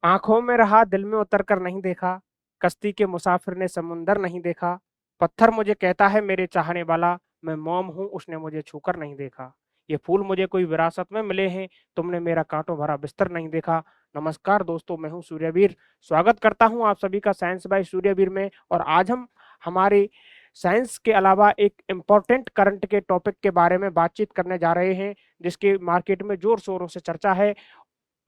आंखों में रहा दिल में उतर कर नहीं देखा, कश्ती के मुसाफिर ने समुंदर नहीं देखा, पत्थर मुझे कहता है मेरे चाहने वाला, मैं मोम हूं उसने मुझे छूकर नहीं देखा, ये फूल मुझे कोई विरासत में मिले हैं, तुमने मेरा कांटों भरा बिस्तर नहीं देखा। नमस्कार दोस्तों, मैं हूं सूर्यवीर। स्वागत करता हूं आप सभी का साइंस बाय सूर्यवीर में। और आज हम हमारे साइंस के अलावा एक इम्पोर्टेंट करंट के टॉपिक के बारे में बातचीत करने जा रहे हैं, जिसके मार्केट में जोर शोरों से चर्चा है।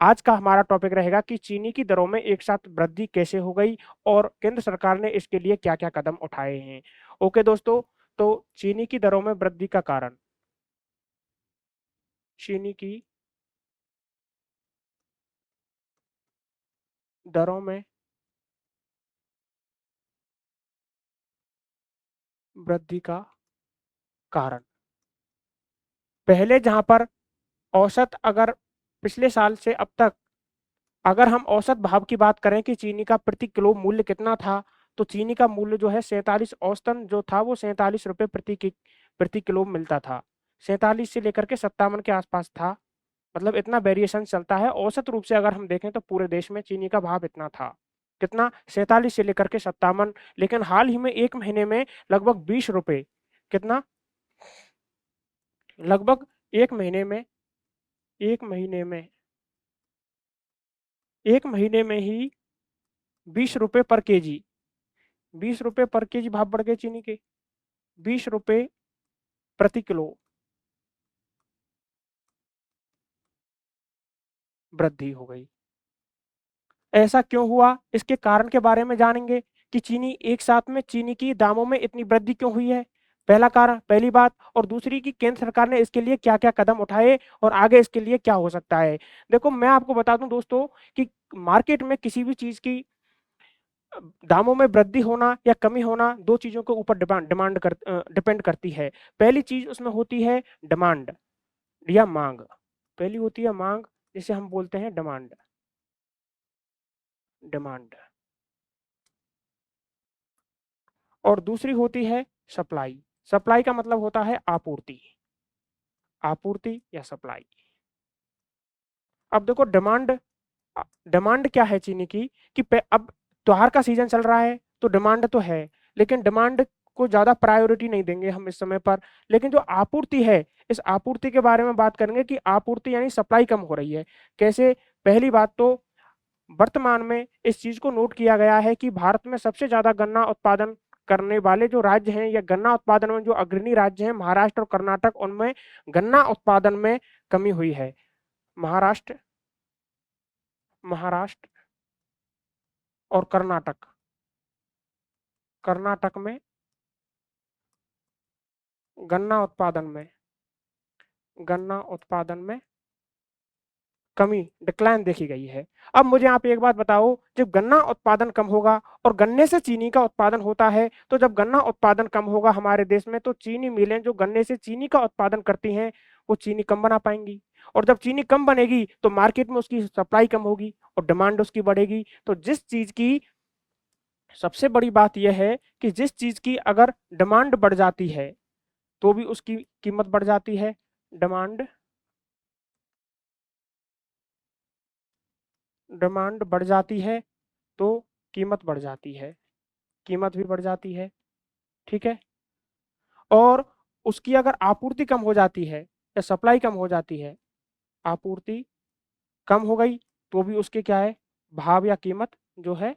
आज का हमारा टॉपिक रहेगा कि चीनी की दरों में एक साथ वृद्धि कैसे हो गई और केंद्र सरकार ने इसके लिए क्या क्या कदम उठाए हैं। ओके दोस्तों, तो चीनी की दरों में वृद्धि का कारण। चीनी की दरों में वृद्धि का कारण, पहले जहां पर औसत, अगर पिछले साल से अब तक अगर हम औसत भाव की बात करें कि चीनी का प्रति किलो मूल्य कितना था, तो चीनी का मूल्य जो है 47, औसतन जो था वो 47 रुपये प्रति किलो मिलता था। 47 से लेकर के 57 के आसपास था। मतलब इतना वेरिएशन चलता है। औसत रूप से अगर हम देखें तो पूरे देश में चीनी का भाव इतना था। कितना? 47 से लेकर के 57। लेकिन हाल ही में एक महीने में लगभग 20 रुपए, कितना, लगभग एक महीने में, एक महीने में एक महीने में ही 20 रुपए पर केजी, 20 रुपए पर केजी भाव बढ़ गए चीनी के। 20 रुपए प्रति किलो वृद्धि हो गई। ऐसा क्यों हुआ, इसके कारण के बारे में जानेंगे कि चीनी एक साथ में चीनी की दामों में इतनी वृद्धि क्यों हुई है। पहला कारण, पहली बात। और दूसरी कि केंद्र सरकार ने इसके लिए क्या क्या कदम उठाए और आगे इसके लिए क्या हो सकता है। देखो, मैं आपको बता दूं दोस्तों कि मार्केट में किसी भी चीज की दामों में वृद्धि होना या कमी होना दो चीजों के ऊपर डिपेंड करती है। पहली चीज उसमें होती है डिमांड या मांग। पहली होती है मांग, जिसे हम बोलते हैं डिमांड। डिमांड। और दूसरी होती है सप्लाई। सप्लाई का मतलब होता है आपूर्ति। आपूर्ति या सप्लाई। अब देखो, डिमांड, डिमांड क्या है चीनी की कि अब त्योहार का सीजन चल रहा है तो डिमांड तो है, लेकिन डिमांड को ज्यादा प्रायोरिटी नहीं देंगे हम इस समय पर। लेकिन जो आपूर्ति है, इस आपूर्ति के बारे में बात करेंगे कि आपूर्ति यानी सप्लाई कम हो रही है कैसे। पहली बात तो, वर्तमान में इस चीज को नोट किया गया है कि भारत में सबसे ज्यादा गन्ना उत्पादन करने वाले जो राज्य हैं या गन्ना उत्पादन में जो अग्रणी राज्य हैं, महाराष्ट्र और कर्नाटक, उनमें गन्ना उत्पादन में कमी हुई है। महाराष्ट्र, महाराष्ट्र और कर्नाटक, कर्नाटक में गन्ना उत्पादन में, गन्ना उत्पादन में कमी, डिक्लाइन देखी गई है। अब मुझे आप एक बात बताओ, जब गन्ना उत्पादन कम होगा और गन्ने से चीनी का उत्पादन होता है, तो जब गन्ना उत्पादन कम होगा हमारे देश में, तो चीनी मिलें जो गन्ने से चीनी का उत्पादन करती हैं, वो चीनी कम बना पाएंगी। और जब चीनी कम बनेगी तो मार्केट में उसकी सप्लाई कम होगी और डिमांड उसकी बढ़ेगी। तो जिस चीज की सबसे बड़ी बात यह है कि जिस चीज की अगर डिमांड बढ़ जाती है तो भी उसकी कीमत बढ़ जाती है। डिमांड, डिमांड बढ़ जाती है तो कीमत बढ़ जाती है, कीमत भी बढ़ जाती है। ठीक है। और उसकी अगर आपूर्ति कम हो जाती है या सप्लाई कम हो जाती है, आपूर्ति कम हो गई, तो भी उसके क्या है, भाव या कीमत जो है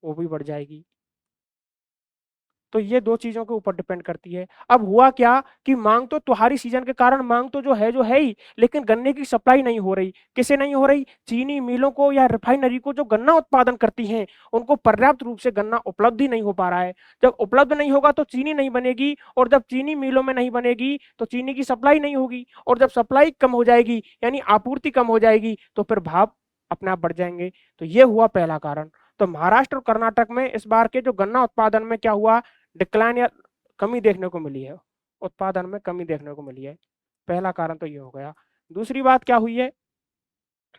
वो भी बढ़ जाएगी। तो ये दो चीजों के ऊपर डिपेंड करती है। अब हुआ क्या कि मांग तो त्योहारी सीजन के कारण मांग तो जो है ही, लेकिन गन्ने की सप्लाई नहीं हो रही। किसे नहीं हो रही? चीनी मिलों को या रिफाइनरी को जो गन्ना उत्पादन करती हैं, उनको पर्याप्त रूप से गन्ना उपलब्ध ही नहीं हो पा रहा है। जब उपलब्ध नहीं होगा तो चीनी नहीं बनेगी, और जब चीनी मिलों में नहीं बनेगी तो चीनी की सप्लाई नहीं होगी, और जब सप्लाई कम हो जाएगी यानी आपूर्ति कम हो जाएगी, तो फिर भाव अपने आप बढ़ जाएंगे। तो ये हुआ पहला कारण। तो महाराष्ट्र और कर्नाटक में इस बार के जो गन्ना उत्पादन में क्या हुआ, डिक्लाइन या कमी देखने को मिली है, उत्पादन में कमी देखने को मिली है। पहला कारण तो ये हो गया। दूसरी बात क्या हुई है?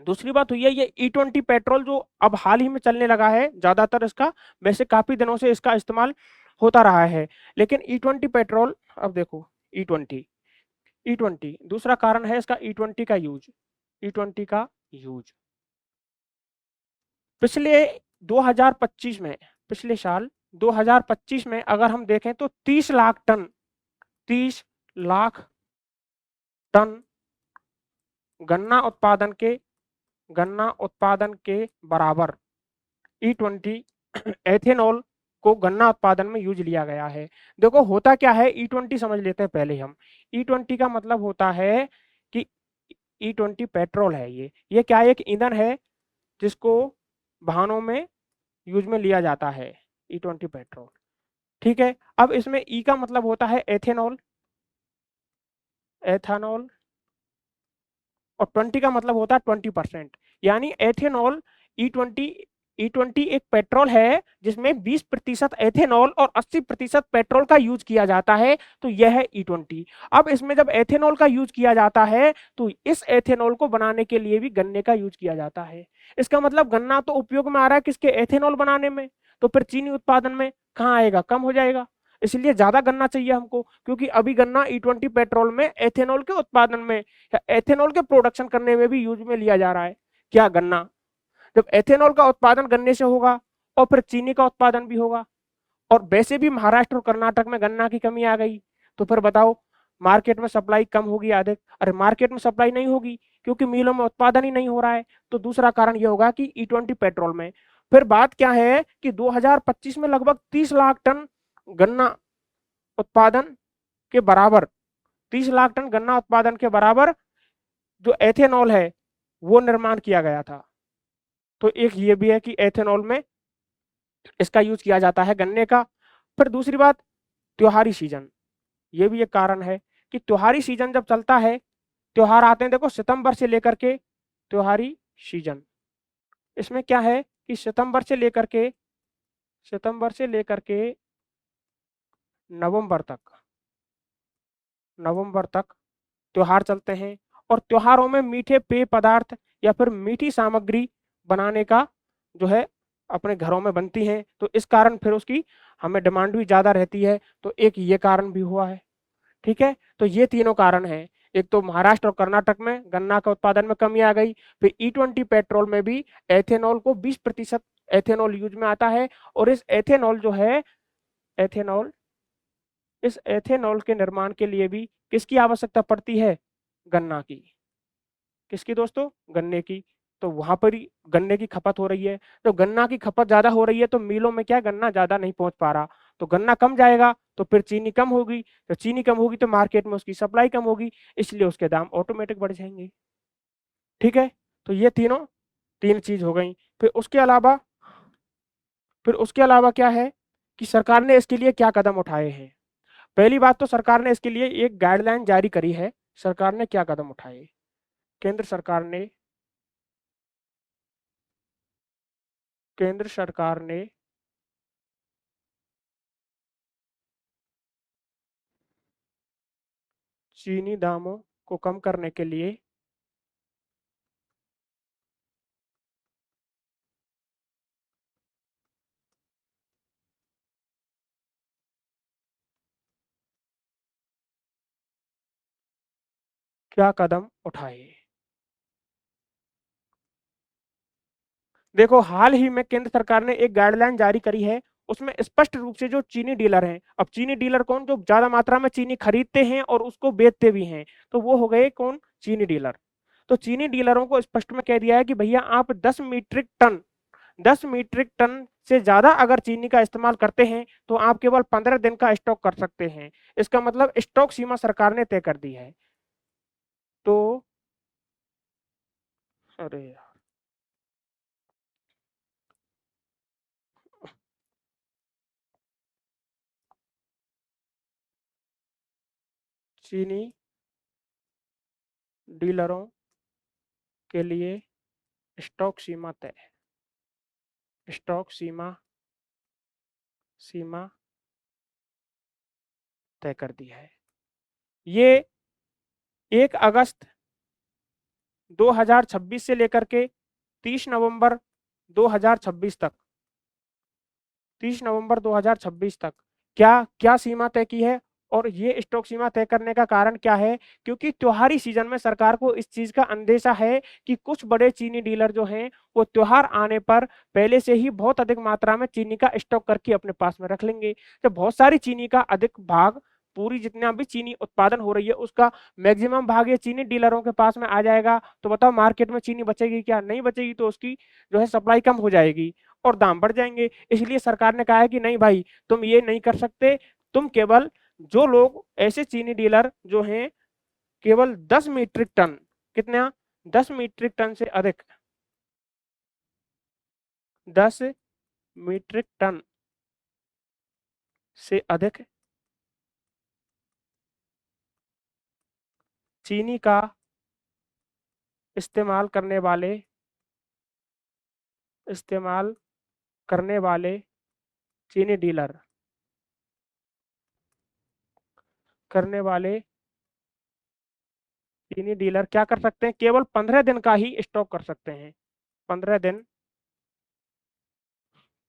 दूसरी बात हुई है ये E20 पेट्रोल जो अब हाल ही में चलने लगा है ज्यादातर इसका, वैसे काफी दिनों से इसका इस्तेमाल होता रहा है, लेकिन E20 पेट्रोल, अब देखो, E20, E20 दूसरा कारण है इसका, E20 का यूज, E20 का यूज। पिछले 2025 में, पिछले साल 2025 में अगर हम देखें तो 30 लाख टन, 30 लाख टन गन्ना उत्पादन के बराबर E20 एथेनॉल को गन्ना उत्पादन में यूज लिया गया है। देखो होता क्या है, E20 समझ लेते हैं पहले हम। E20 का मतलब होता है कि E20 पेट्रोल है। ये क्या एक ईंधन है जिसको वाहनों में यूज में लिया जाता है, E20 पेट्रोल। ठीक है, अब इसमें ई का मतलब होता है एथेनॉल, एथेनॉल, और 20 का मतलब होता है 20%, यानी एथेनॉल। E20 एक पेट्रोल है जिसमें 20% एथेनॉल और 80% पेट्रोल का यूज किया जाता है, तो यह है E20। अब इसमें जब एथेनॉल का यूज किया जाता है तो इस एथेनॉल को बनाने के लिए भी गन्ने का यूज किया जाता है। इसका मतलब गन्ना तो उपयोग में आ रहा है किसके, एथेनॉल बनाने में, तो फिर चीनी उत्पादन में कहाँ आएगा, कम हो जाएगा। इसलिए ज्यादा गन्ना चाहिए हमको, क्योंकि अभी गन्ना E20 पेट्रोल में एथेनॉल के उत्पादन में, एथेनॉल के प्रोडक्शन करने में भी यूज में लिया जा रहा है क्या, गन्ना। जब एथेनॉल का उत्पादन गन्ने से होगा और फिर चीनी का उत्पादन भी होगा, और वैसे भी महाराष्ट्र और कर्नाटक में गन्ना की कमी आ गई, तो फिर बताओ मार्केट में सप्लाई कम होगी अधिक। अरे मार्केट में सप्लाई नहीं होगी क्योंकि मिलों में उत्पादन ही नहीं हो रहा है, तो दूसरा कारण यह होगा कि E20 पेट्रोल में। फिर बात क्या है कि 2025 में लगभग 30 लाख टन गन्ना उत्पादन के बराबर, 30 लाख टन गन्ना उत्पादन के बराबर जो एथेनॉल है वो निर्माण किया गया था। तो एक ये भी है कि एथेनॉल में इसका यूज किया जाता है गन्ने का। फिर दूसरी बात, त्योहारी सीजन, ये भी एक कारण है कि त्योहारी सीजन जब चलता है, त्योहार आते हैं देखो सितंबर से लेकर के, त्योहारी सीजन, इसमें क्या है कि सितंबर से लेकर के नवंबर तक, नवंबर तक त्योहार चलते हैं, और त्योहारों में मीठे पेय पदार्थ या फिर मीठी सामग्री बनाने का जो है अपने घरों में बनती हैं, तो इस कारण फिर उसकी हमें डिमांड भी ज्यादा रहती है, तो एक ये कारण भी हुआ है। ठीक है, तो ये तीनों कारण हैं। एक तो महाराष्ट्र और कर्नाटक में गन्ना का उत्पादन में कमी आ गई, फिर E20 पेट्रोल में भी एथेनॉल को 20% एथेनॉल यूज में आता है, और इस एथेनॉल जो है, एथेनॉल, इस एथेनॉल के निर्माण के लिए भी किसकी आवश्यकता पड़ती है, गन्ना की। किसकी दोस्तों, गन्ने की। तो वहां पर ही गन्ने की खपत हो रही है, तो गन्ना की खपत ज्यादा हो रही है तो मिलों में क्या गन्ना ज्यादा नहीं पहुंच पा रहा, तो गन्ना कम जाएगा तो फिर चीनी कम होगी, तो चीनी कम होगी तो मार्केट में उसकी सप्लाई कम होगी, इसलिए उसके दाम ऑटोमेटिक बढ़ जाएंगे। ठीक है, तो ये तीन चीज हो गई। फिर उसके अलावा, क्या है कि सरकार ने इसके लिए क्या कदम उठाए हैं। पहली बात तो सरकार ने इसके लिए एक गाइडलाइन जारी करी है। सरकार ने क्या कदम उठाए, केंद्र सरकार ने चीनी दामों को कम करने के लिए क्या कदम उठाए। देखो हाल ही में केंद्र सरकार ने एक गाइडलाइन जारी करी है, उसमें स्पष्ट रूप से जो चीनी डीलर हैं, अब चीनी डीलर कौन, जो ज्यादा मात्रा में चीनी खरीदते हैं और उसको बेचते भी हैं, तो वो हो गए कौन, चीनी डीलर। तो चीनी डीलरों को स्पष्ट में कह दिया है कि भैया आप 10 मीट्रिक टन से ज्यादा अगर चीनी का इस्तेमाल करते हैं तो आप केवल 15 दिन का स्टॉक कर सकते हैं। इसका मतलब स्टॉक सीमा सरकार ने तय कर दी है। तो अरे यार, चीनी डीलरों के लिए स्टॉक सीमा तय, स्टॉक सीमा तय कर दी है। ये 1 अगस्त 2026 से लेकर के 30 नवंबर 2026 तक, 30 नवंबर 2026 तक क्या क्या सीमा तय की है, और ये स्टॉक सीमा तय करने का कारण क्या है? क्योंकि त्योहारी सीजन में सरकार को इस चीज़ का अंदेशा है कि कुछ बड़े चीनी डीलर जो हैं, वो त्योहार आने पर पहले से ही बहुत अधिक मात्रा में चीनी का स्टॉक करके अपने पास में रख लेंगे। जब बहुत सारी चीनी का अधिक भाग, पूरी जितना भी चीनी उत्पादन हो रही है, उसका मैक्सिमम भाग ये चीनी डीलरों के पास में आ जाएगा, तो बताओ मार्केट में चीनी बचेगी क्या? नहीं बचेगी, तो उसकी जो है सप्लाई कम हो जाएगी और दाम बढ़ जाएंगे। इसलिए सरकार ने कहा है कि नहीं भाई, तुम ये नहीं कर सकते, तुम केवल जो लोग ऐसे चीनी डीलर जो हैं केवल 10 मीट्रिक टन, कितना, 10 मीट्रिक टन से अधिक, 10 मीट्रिक टन से अधिक चीनी का इस्तेमाल करने वाले, इस्तेमाल करने वाले चीनी डीलर, करने वाले चीनी डीलर क्या कर सकते हैं? केवल 15 दिन का ही स्टॉक कर सकते हैं, 15 दिन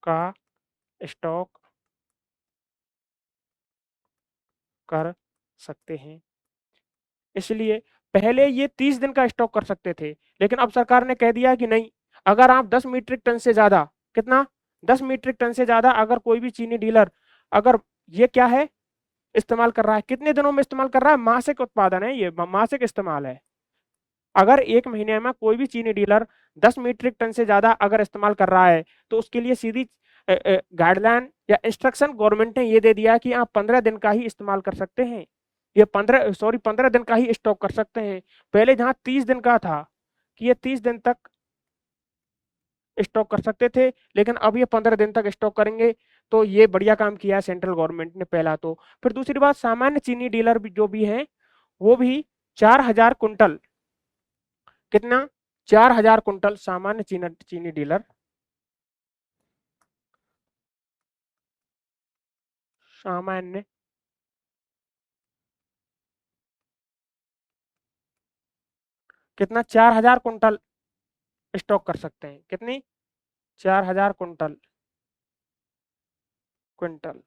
का स्टॉक कर सकते हैं। इसलिए पहले ये 30 दिन का स्टॉक कर सकते थे, लेकिन अब सरकार ने कह दिया कि नहीं, अगर आप 10 मीट्रिक टन से ज़्यादा, कितना, 10 मीट्रिक टन से ज़्यादा अगर कोई भी चीनी डीलर, अगर ये क्या है, इस्तेमाल कर रहा है, कितने दिनों में इस्तेमाल कर रहा है? मासिक उत्पादन है ये, मासिक इस्तेमाल है। अगर 1 महीने में कोई भी चीनी डीलर 10 मीट्रिक टन से ज़्यादा अगर इस्तेमाल कर रहा है, तो उसके लिए सीधी गाइडलाइन या इंस्ट्रक्शन गवर्नमेंट ने ये दे दिया कि आप 15 दिन का ही इस्तेमाल कर सकते हैं। ये 15 दिन का ही स्टॉक कर सकते हैं। पहले जहाँ 30 दिन का था कि ये 30 दिन तक स्टॉक कर सकते थे, लेकिन अब ये 15 दिन तक स्टॉक करेंगे। तो ये बढ़िया काम किया है सेंट्रल गवर्नमेंट ने, पहला तो। फिर दूसरी बात, सामान्य चीनी डीलर भी जो भी हैं, वो भी 4000 कुंटल, कितना, 4000 कुंटल सामान्य चीनी डीलर, सामान्य कितना, 4000 कुंटल स्टॉक कर सकते हैं। कितनी, 4000 कुंटल, क्विंटल।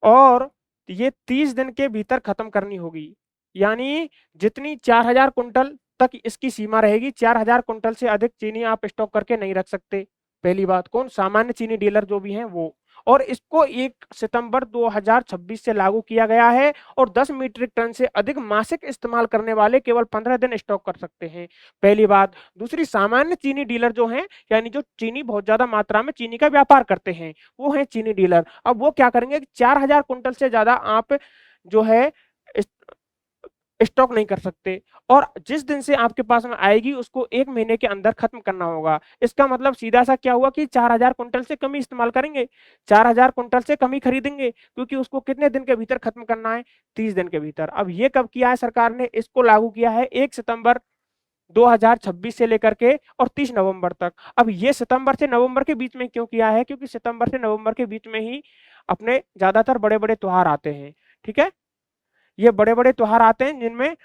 और ये 30 दिन के भीतर खत्म करनी होगी। यानी जितनी 4000 कुंटल तक इसकी सीमा रहेगी, 4000 कुंटल से अधिक चीनी आप स्टॉक करके नहीं रख सकते। पहली बात, कौन, सामान्य चीनी डीलर जो भी हैं वो। और इसको 1 सितंबर 2026 से लागू किया गया है। और 10 मीट्रिक टन से अधिक मासिक इस्तेमाल करने वाले केवल 15 दिन स्टॉक कर सकते हैं, पहली बात। दूसरी, सामान्य चीनी डीलर जो हैं, यानी जो चीनी बहुत ज्यादा मात्रा में चीनी का व्यापार करते हैं, वो हैं चीनी डीलर। अब वो क्या करेंगे कि 4000 कुंटल से ज्यादा आप जो है स्टॉक नहीं कर सकते, और जिस दिन से आपके पास में आएगी उसको 1 महीने के अंदर खत्म करना होगा। इसका मतलब सीधा सा क्या हुआ कि 4000 कुंटल से कम ही इस्तेमाल करेंगे, 4000 कुंटल से कम ही खरीदेंगे, क्योंकि उसको कितने दिन के भीतर खत्म करना है? 30 दिन के भीतर। अब ये कब किया है सरकार ने? इसको लागू किया है 1 सितंबर 2026 से लेकर के और 30 नवंबर तक। अब ये सितंबर से नवंबर के बीच में क्यों किया है? क्योंकि सितंबर से नवंबर के बीच में ही अपने ज्यादातर बड़े बड़े त्योहार आते हैं, ठीक है। ये बड़े बड़े त्योहार आते हैं जिनमें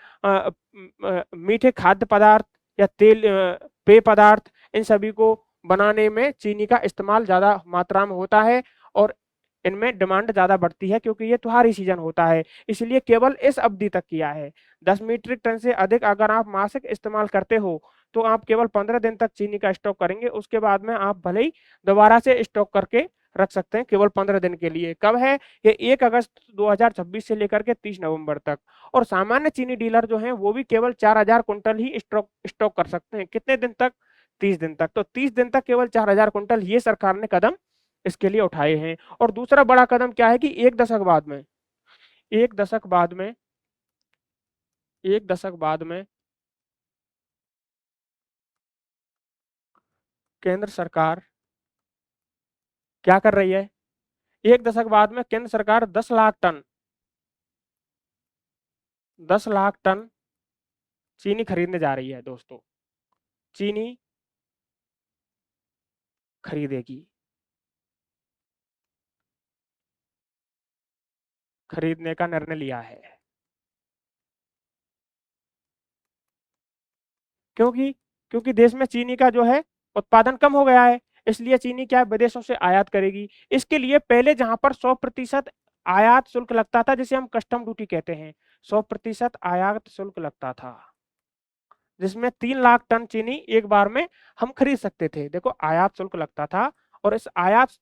मीठे खाद्य पदार्थ या तेल, पेय पदार्थ, इन सभी को बनाने में चीनी का इस्तेमाल ज्यादा मात्रा में होता है, और इनमें डिमांड ज्यादा बढ़ती है क्योंकि ये त्योहारी सीजन होता है। इसलिए केवल इस अवधि तक किया है। 10 मीट्रिक टन से अधिक अगर आप मासिक इस्तेमाल करते हो, तो आप केवल 15 दिन तक चीनी का स्टॉक करेंगे। उसके बाद में आप भले ही दोबारा से स्टॉक करके रख सकते हैं, केवल 15 दिन के लिए। कब है ये? 1 अगस्त 2026 से लेकर के 30 नवंबर तक। और सामान्य चीनी डीलर जो हैं, वो भी केवल 4000 कुंटल ही स्टॉक स्टॉक कर सकते हैं। कितने दिन तक? 30 दिन तक। तो 30 दिन तक केवल 4000 कुंटल, ये सरकार ने कदम इसके लिए उठाए हैं। और दूसरा बड़ा कदम क्या है कि एक दशक बाद में, एक दशक बाद में, एक दशक बाद में केंद्र सरकार क्या कर रही है? एक दशक बाद में केंद्र सरकार 10 लाख टन, 10 लाख टन चीनी खरीदने जा रही है दोस्तों। चीनी खरीदेगी, खरीदने का निर्णय लिया है। क्योंकि क्योंकि देश में चीनी का जो है उत्पादन कम हो गया है। इसलिए चीनी क्या है, विदेशों से आयात करेगी। इसके लिए पहले जहां पर 100% आयात शुल्क लगता था, जिसे हम कस्टम ड्यूटी कहते हैं, 100% आयात शुल्क लगता था, जिसमें 3 लाख टन चीनी एक बार में हम खरीद सकते थे। देखो आयात शुल्क लगता था, और इस आयात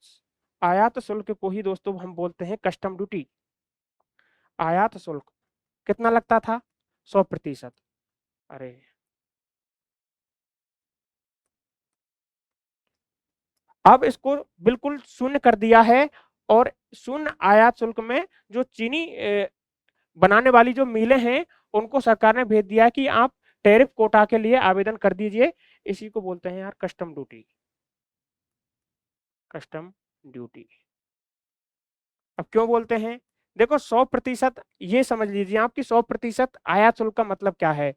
आयात शुल्क को ही दोस्तों हम बोलते हैं कस्टम ड्यूटी। आयात शुल्क कितना लगता था? 100%। अरे अब इसको बिल्कुल शून्य कर दिया है, और शून्य आयात शुल्क में जो चीनी बनाने वाली जो मिलें हैं, उनको सरकार ने भेज दिया है कि आप टैरिफ कोटा के लिए आवेदन कर दीजिए। इसी को बोलते हैं यार कस्टम ड्यूटी। कस्टम ड्यूटी अब क्यों बोलते हैं? देखो 100%, ये समझ लीजिए आप कि 100% आयात शुल्क का मतलब क्या है।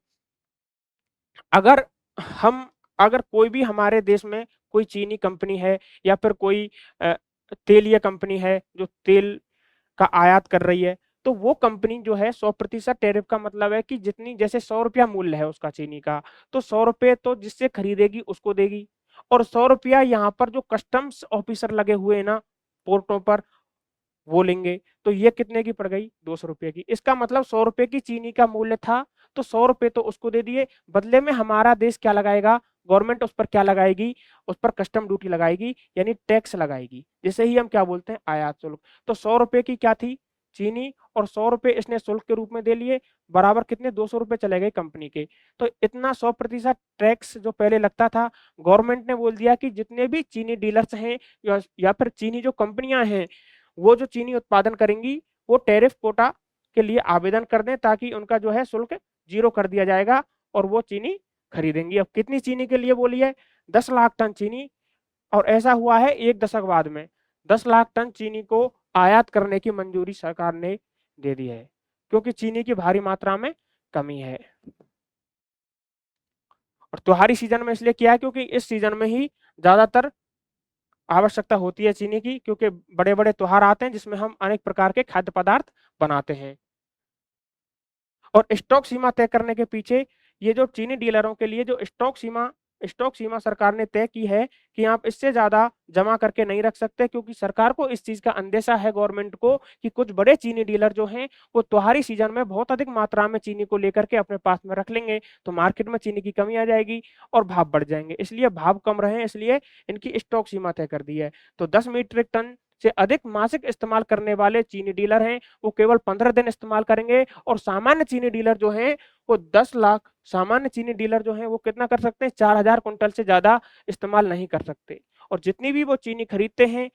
अगर हम अगर कोई भी हमारे देश में कोई चीनी कंपनी है, या फिर कोई तेलीय कंपनी है जो तेल का आयात कर रही है, तो वो कंपनी जो है 100% टैरिफ का मतलब है कि जितनी, जैसे 100 रुपया मूल्य है उसका चीनी का, तो 100 रुपये तो जिससे खरीदेगी उसको देगी, और 100 रुपया यहाँ पर जो कस्टम्स ऑफिसर लगे हुए हैं ना पोर्टों पर, वो लेंगे। तो ये कितने की पड़ गई? 200 रुपये की। इसका मतलब 100 रुपये की चीनी का मूल्य था, तो 100 रुपये तो उसको दे दिए, बदले में हमारा देश क्या लगाएगा, गवर्नमेंट उस पर क्या लगाएगी? उस पर कस्टम ड्यूटी लगाएगी, यानी टैक्स लगाएगी, जिसे ही हम क्या बोलते हैं? आयात शुल्क। तो 100 रुपये की क्या थी? चीनी, और 100 रुपये इसने शुल्क के रूप में दे लिए, बराबर कितने? 200 रुपये चले गए कंपनी के। तो इतना 100% टैक्स जो पहले लगता था, गवर्नमेंट ने बोल दिया कि जितने भी चीनी डीलर्स हैं, या फिर चीनी जो कंपनियां हैं, वो जो चीनी उत्पादन करेंगी, वो टैरिफ कोटा के लिए आवेदन कर दें, ताकि उनका जो है शुल्क 0 कर दिया जाएगा, और वो चीनी खरीदेंगी। अब कितनी चीनी के लिए बोली है? 10 लाख टन चीनी। और ऐसा हुआ है 1 दशक बाद में 10 लाख टन चीनी को आयात करने की मंजूरी सरकार ने दे दी है, क्योंकि चीनी की भारी मात्रा में कमी है। और त्योहारी सीजन में इसलिए किया है क्योंकि इस सीजन में ही ज्यादातर आवश्यकता होती है चीनी की, क्योंकि बड़े बड़े त्योहार आते हैं जिसमें हम अनेक प्रकार के खाद्य पदार्थ बनाते हैं। और स्टॉक सीमा तय करने के पीछे, ये जो चीनी डीलरों के लिए जो स्टॉक सीमा सरकार ने तय की है कि आप इससे ज्यादा जमा करके नहीं रख सकते, क्योंकि सरकार को इस चीज का अंदेशा है, गवर्नमेंट को, कि कुछ बड़े चीनी डीलर जो हैं वो त्योहारी सीजन में बहुत अधिक मात्रा में चीनी को लेकर के अपने पास में रख लेंगे, तो मार्केट में चीनी की कमी आ जाएगी और भाव बढ़ जाएंगे। इसलिए भाव कम रहे, इसलिए इनकी स्टॉक सीमा तय कर दी है। तो 10 मीट्रिक टन से अधिक मासिक इस्तेमाल करने वाले चीनी डीलर हैं, वो केवल 15 दिन इस्तेमाल करेंगे, और सामान्य चीनी डीलर जो हैं वो 10 लाख, सामान्य चीनी डीलर जो हैं वो कितना कर सकते हैं? 4,000 कुंटल से ज्यादा इस्तेमाल नहीं कर सकते। और जितनी भी वो चीनी खरीदते हैं,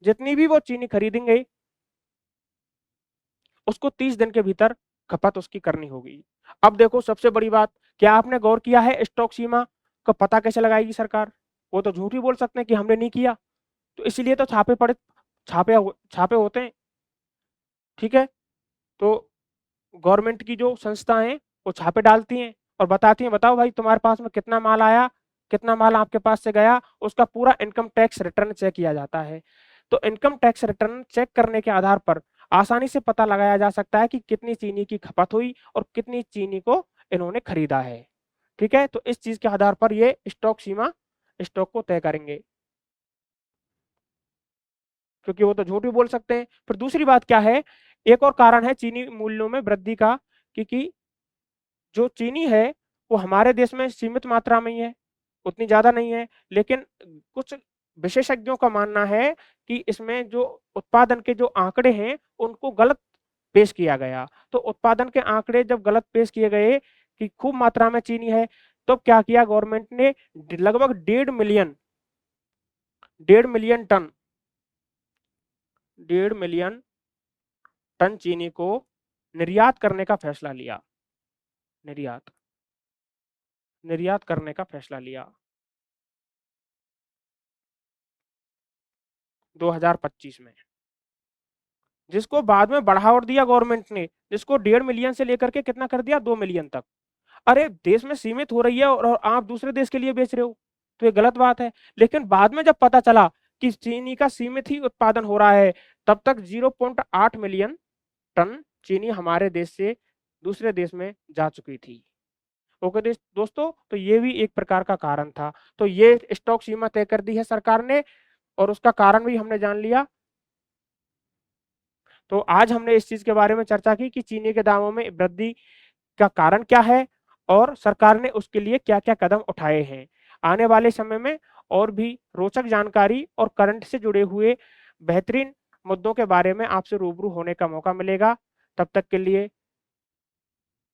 जितनी भी वो चीनी खरीदेंगे, उसको 30 दिन के भीतर खपत उसकी करनी होगी। अब देखो सबसे बड़ी बात, क्या आपने गौर किया है स्टॉक सीमा का पता कैसे लगाएगी सरकार? वो तो झूठ ही बोल सकते हैं कि हमने नहीं किया। तो इसीलिए तो छापे छापे होते हैं। ठीक है, तो गवर्नमेंट की जो संस्थाएं वो छापे डालती हैं और बताती हैं, बताओ भाई तुम्हारे पास में कितना माल आया, कितना माल आपके पास से गया, उसका पूरा इनकम टैक्स रिटर्न चेक किया जाता है। तो इनकम टैक्स रिटर्न चेक करने के आधार पर आसानी से पता लगाया जा सकता है कि कितनी चीनी की खपत हुई और कितनी चीनी को इन्होंने खरीदा है। ठीक है, तो इस चीज के आधार पर ये स्टॉक सीमा स्टॉक को तय करेंगे, क्योंकि वो तो झूठ भी बोल सकते हैं। फिर दूसरी बात क्या है, एक और कारण है चीनी मूल्यों में वृद्धि का, क्योंकि जो चीनी है वो हमारे देश में सीमित मात्रा में ही है, उतनी ज्यादा नहीं है, लेकिन कुछ विशेषज्ञों का मानना है कि इसमें जो उत्पादन के जो आंकड़े हैं उनको गलत पेश किया गया। तो उत्पादन के आंकड़े जब गलत पेश किए गए कि खूब मात्रा में चीनी है, तो क्या किया गवर्नमेंट ने? लगभग 1.5 मिलियन टन 1.5 मिलियन टन चीनी को निर्यात करने का फैसला लिया। निर्यात निर्यात करने का फैसला लिया 2025 में, जिसको बाद में बढ़ावा दिया गवर्नमेंट ने, जिसको 1.5 मिलियन से लेकर के कितना कर दिया? 2 मिलियन तक। अरे देश में सीमित हो रही है और आप दूसरे देश के लिए बेच रहे हो, तो ये गलत बात है। लेकिन बाद में जब पता चला कि चीनी का सीमित ही उत्पादन हो रहा है, तब तक 0.8 मिलियन टन चीनी हमारे देश से दूसरे देश में जा चुकी थी। ओके दोस्तों, तो ये भी एक प्रकार का कारण था। तो ये स्टॉक सीमा तय कर दी है सरकार ने और उसका कारण भी हमने जान लिया। तो आज हमने इस चीज के बारे में चर्चा की कि चीनी के दामों में वृद्धि का कारण क्या है और सरकार ने उसके लिए क्या-क्या कदम उठाए हैं। आने वाले समय में और भी रोचक जानकारी और करंट से जुड़े हुए बेहतरीन मुद्दों के बारे में आपसे रूबरू होने का मौका मिलेगा। तब तक के लिए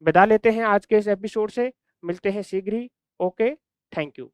विदा लेते हैं आज के इस एपिसोड से। मिलते हैं शीघ्र ही। Okay, thank you.